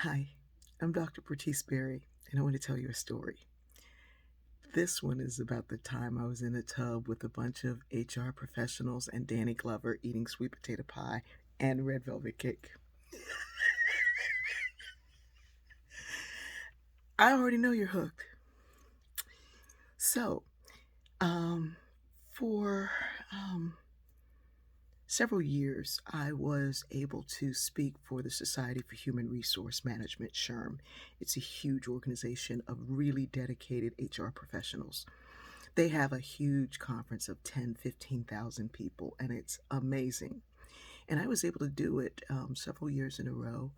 Hi, I'm Dr. Bertice Berry, and I want to tell you a story. This one is about the time I was in a tub with a bunch of HR professionals and Danny Glover eating sweet potato pie and red velvet cake. I already know you're hooked. So, um, for several years, I was able to speak for the Society for Human Resource Management, SHRM. It's a huge organization of really dedicated HR professionals. They have a huge conference of 10, 15,000 people, and it's amazing. And I was able to do it several years in a row.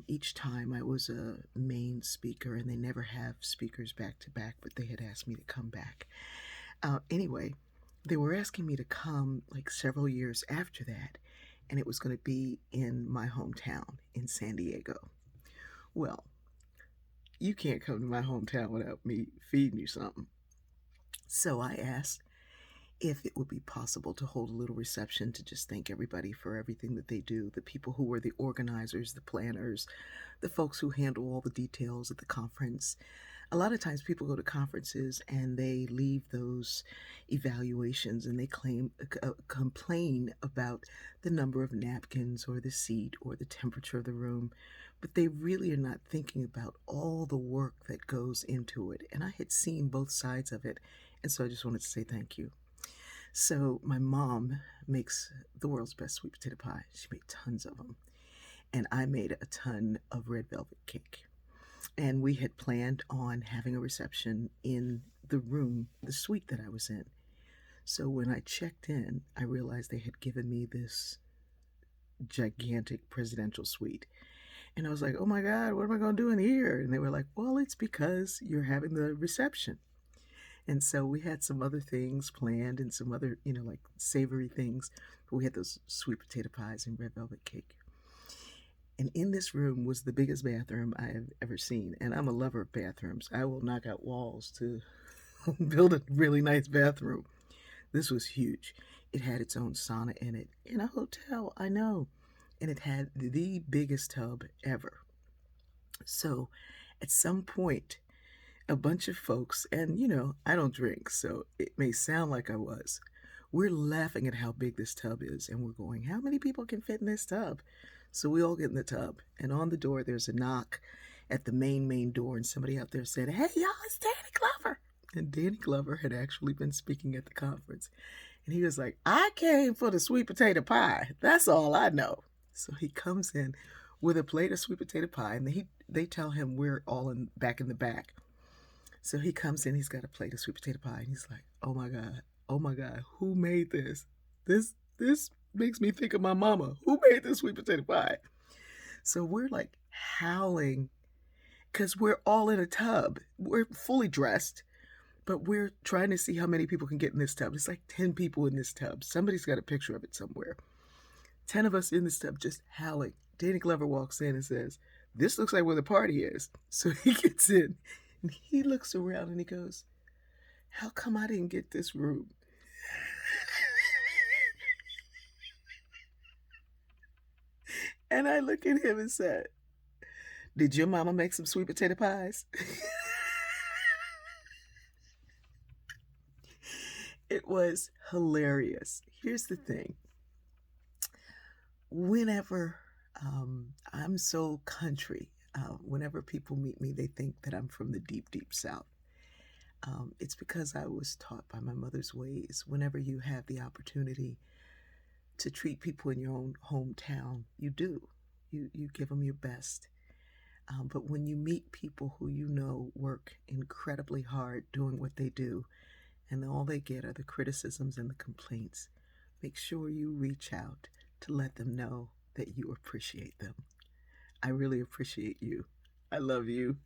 Each time I was a main speaker, and they never have speakers back to back, but they had asked me to come back. Anyway, they were asking me to come like several years after that, and it was going to be in my hometown in San Diego. Well, you can't come to my hometown without me feeding you something. So I asked if it would be possible to hold a little reception to just thank everybody for everything that they do, the people who were the organizers, the planners, the folks who handle all the details at the conference. A lot of times people go to conferences and they leave those evaluations and they complain about the number of napkins or the seat or the temperature of the room, but they really are not thinking about all the work that goes into it. And I had seen both sides of it, and so I just wanted to say thank you. So my mom makes the world's best sweet potato pie. She made tons of them. And I made a ton of red velvet cake. And we had planned on having a reception in the room, the suite that I was in. So when I checked in, I realized they had given me this gigantic presidential suite. And I was like, oh my God, what am I going to do in here? And they were like, well, it's because you're having the reception. And so we had some other things planned and some other, like savory things. But we had those sweet potato pies and red velvet cake. And in this room was the biggest bathroom I have ever seen. And I'm a lover of bathrooms. I will knock out walls to build a really nice bathroom. This was huge. It had its own sauna in it. In a hotel, I know. And it had the biggest tub ever. So at some point, a bunch of folks, and I don't drink, so it may sound like I was. We're laughing at how big this tub is, and we're going, how many people can fit in this tub? So we all get in the tub, and on the door, there's a knock at the main door, and somebody out there said, hey, y'all, it's Danny Glover. And Danny Glover had actually been speaking at the conference. And he was like, I came for the sweet potato pie. That's all I know. So he comes in with a plate of sweet potato pie, and they tell him we're all back in the back. So he comes in, he's got a plate of sweet potato pie, and he's like, oh my God, who made this? This makes me think of my mama. Who made this sweet potato pie? So we're like howling because we're all in a tub. We're fully dressed, but we're trying to see how many people can get in this tub. It's like 10 people in this tub. Somebody's got a picture of it somewhere. 10 of us in this tub just howling. Danny Glover walks in and says, this looks like where the party is. So he gets in. And he looks around and he goes, how come I didn't get this room? And I look at him and said, did your mama make some sweet potato pies? It was hilarious. Here's the thing. Whenever I'm so country, whenever people meet me, they think that I'm from the deep South. It's because I was taught by my mother's ways. Whenever you have the opportunity to treat people in your own hometown, you do. You give them your best. But when you meet people who work incredibly hard doing what they do, and all they get are the criticisms and the complaints, make sure you reach out to let them know that you appreciate them. I really appreciate you. I love you.